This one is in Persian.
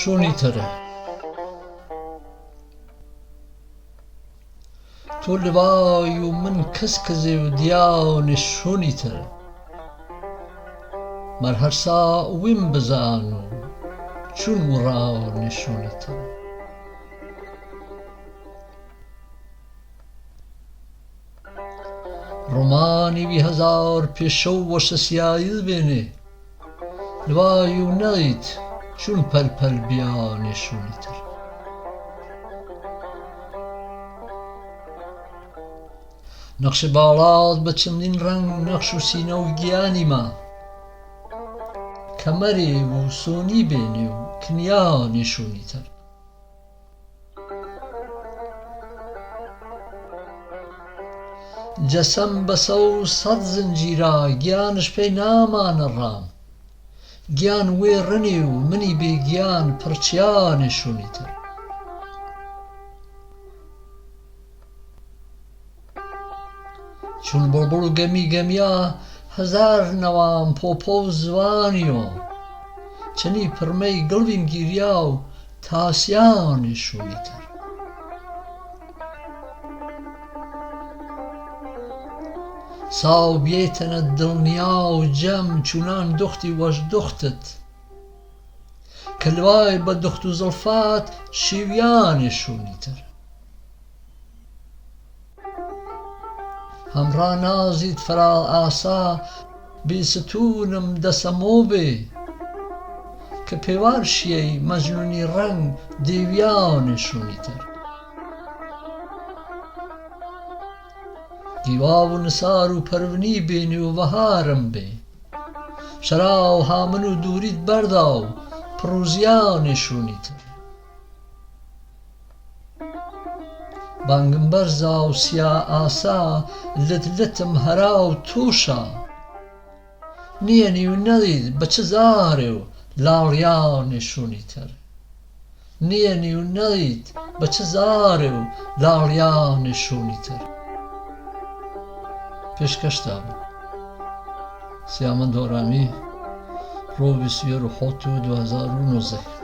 شونی تره تو لوای و من کسکزی و دیاونی شونی تره مر هر سا ویم بزانو چون مراونی شونی تره رومانی بی هزار پیشو و سسیایل بینی لوای و نغیت چون پل پل بیانی شونی تره نقش بالات بە چەندین ڕەنگ نەخش و سینە و گیانی ما کەمەرێ و سۆنی بێنێ و کنیانی شونی تر جەسەم بەسە و سەد زنجیرە گیانش پێی نامانە ڕام گیان وێ ڕنێ و منی بێگیان پڕچیانی شونی تر چون بڵبڵ و گەمی گەمیا هەزار نەوام پۆپۆ و زوانیۆ چەنی پڕمەی گڵویم گیریا و تاسیانی شونی تر ساو بێتەنە دڵنیا و جەم چونان دۆختی وەش دۆختت کە لوای بە دۆخت و زڵفات شیویانی شونی تر هەمڕا نازیت فرا ئاسا بێستوونم دەسەمۆ بێ کە پێوار شیەی مەجنونی ڕەنگ دێویانی شونی تر دیواو و نسار و پەرونی بێنی و بەهارم بێ شەرا و هامن و دووریت بەردا و پڕوزیانی شونی تر بانگم بەرزا و سیا ئاسا لت لتم هەرا و تووشە نییەنی و نەڵید بە چ زارێ و لاڵیانی شونی تر نییەنی و نەڵید بە چ زارێ و لاڵیانی شونی تر پێشکەشتا بوو سیامە دۆڕامی ڕۆژی 2019